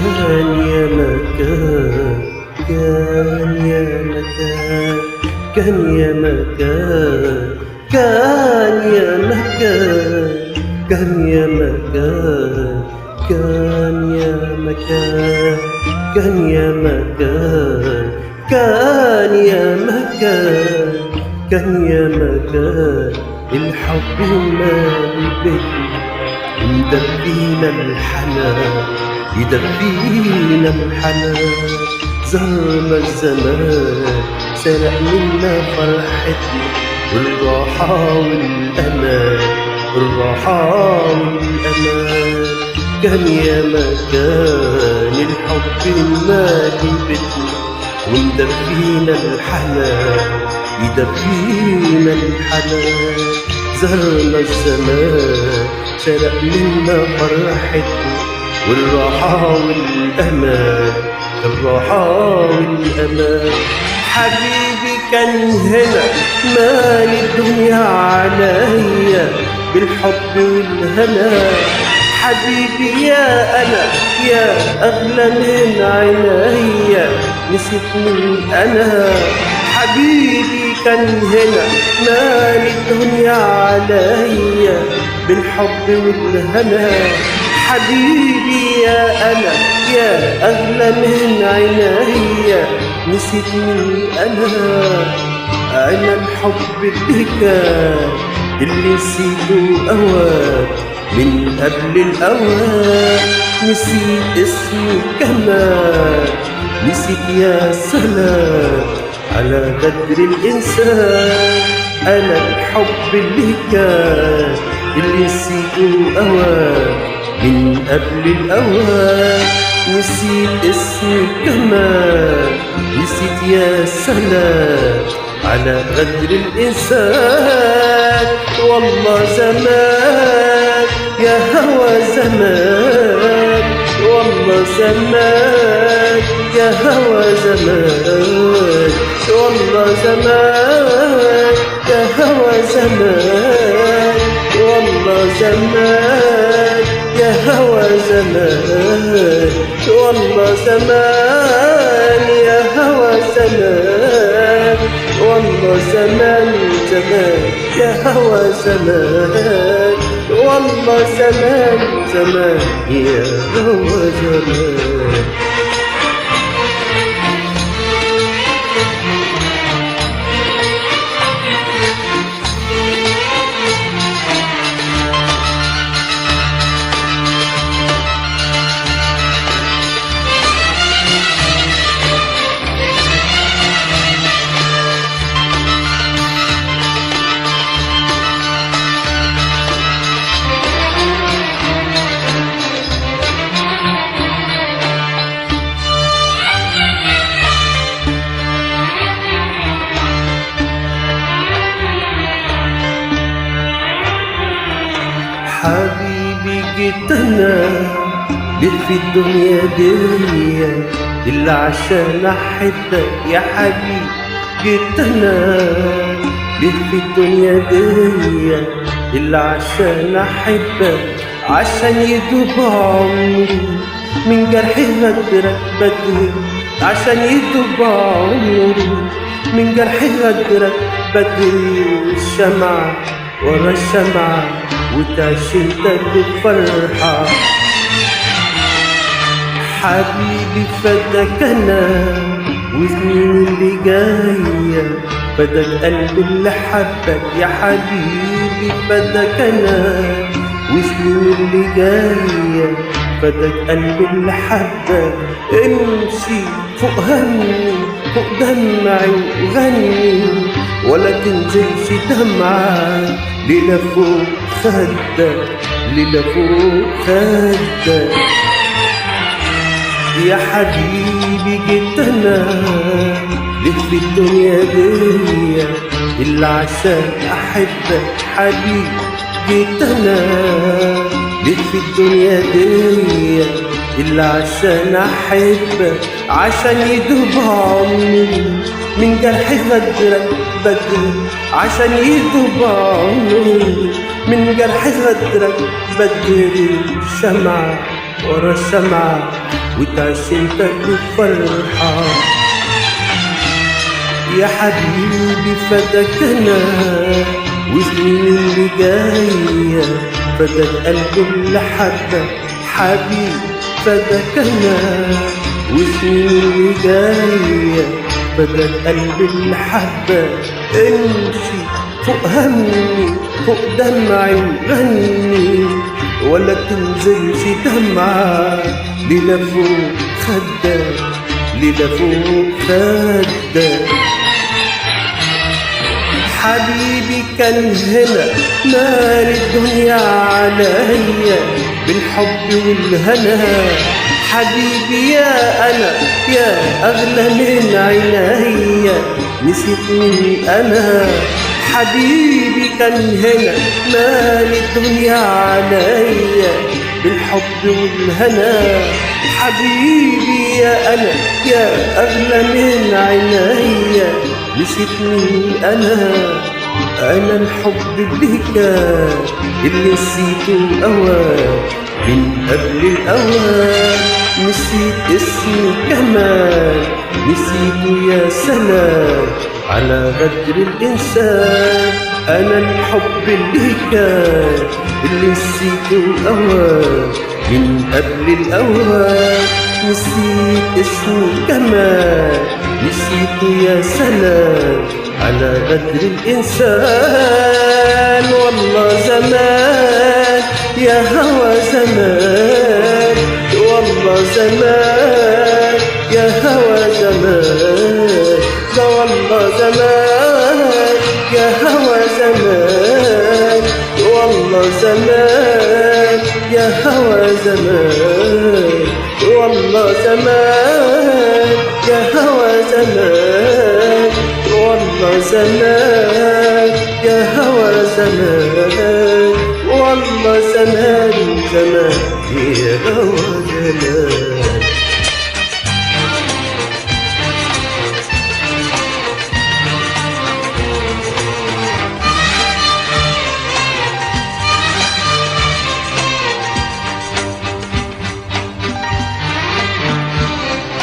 كان يا مكان، كان يا مكان، كان يا مكان، كان يا مكان، كان يا مكان، كان يا مكان، كان يا مكان، كان يا مكان، كان يا مكان الحب مالي بيتنا يدفينا الحنان، يدفينا الحنان. زرنا الزمان سرق منا فرحتنا والراحة والأمان، الراحة والأمان. كان يا مكان الحب مالي بيتنا ومدفينا الحنان، يدفينا الحنان. زرنا الزمان سرق منا فرحتنا والراحة والأمان، الراحة والأمان. حبيبي كان هنا مالي الدنيا عليا بالحب والهنا. حبيبي يا أنا يا أغلى من عينيا، نسيت من أنا. حبيبي كان هنا مالي الدنيا عليا بالحب والهنا. حبيبي يا أنا يا أغلى من عينيا، نسيت من أنا. أنا الحب اللي كان اللي نسيته أوان من قبل الأوان. نسيت اسمي كمان، نسيت يا سلام على قدر الإنسان. أنا الحب اللي كان اللي نسيته أوان من قبل الأوان. نسيت اسمي كمان، نسيت يا سلام على قدر الإنسان. والله زمان يا هوى زمان، والله زمان يا هوى زمان، والله زمان يا هوى زمان، والله زمان يا هوى زمان، والله زمان يا هوى زمان، والله زمان زمان يا هوى زمان، والله زمان زمان يا هوى زمان. حبيبي جيت أنا ليه في الدنيا دي إلا عشان أحبك يا حبيبي. جيت أنا ليه في الدنيا دي إلا عشان أحبك، عشان يدوب عمري من جرح غدرك بدري، عشان يدوب عمري من جرح غدرك بدري. الشمعة ورا الشمعة وتعيش انت بالفرحة. حبيبي فداك انا وسنين اللي جاية، فداك قلبي اللي حبك يا حبيبي. فداك انا وسنين اللي جاية، فداك قلبي اللي حبك. امشي فوق همي فوق دمعي وغني، ولا تنزلش دمعة ليلة فوق خدك، ليلة فوق خدك يا حبيبي. جيت أنا ليه في الدنيا دي إلا عشان أحبك حبيبي. جيت أنا ليه في الدنيا دي إلا عشان أحبك، عشان يدوب عمري من جرح غدرك بدري، عشان يدوب عمري من جرح غدرك بدري. شمعة ورا الشمعة وتعيش انت بفرحة. يا حبيبي فداك انا وسنين اللي جاية، فداك قلبي اللي حبك حبيبي، فداك انا وسنين اللي جاية، فداك قلبي اللي حبك. امشي فوق همي فوق دمعي وغني، ولا تنزلش دمعة ليلة فوق خدك، ليلة فوق خدك. حبيبي كان هنا مال الدنيا عليا بالحب والهنا، حبيبي يا أنا يا أغلى من عينيا، نسيتني أنا. حبيبي كان هنا مال الدنيا عليا بالحب والهنا، حبيبي يا أنا يا أغلى من عينيا، نسيتني أنا. أنا الحب اللي كان اللي نسيته الأوان من قبل الأوان، نسيت اسمي كمان نسيته يا سلام على غدر الإنسان. أنا الحب اللي كان اللي نسيته الأوان من قبل الأوان، نسيت اسمي كمان نسيته يا سلام على غدر الإنسان. والله زمان يا هوى زمان، والله زمان يا هوى زمان، ده والله زمان يا هوى زمان، والله زمان يا هوى زمان، والله زمان يا هوى زمان، والله زمان يا هوى زمان، والله زمان زمان يا هوى زمان.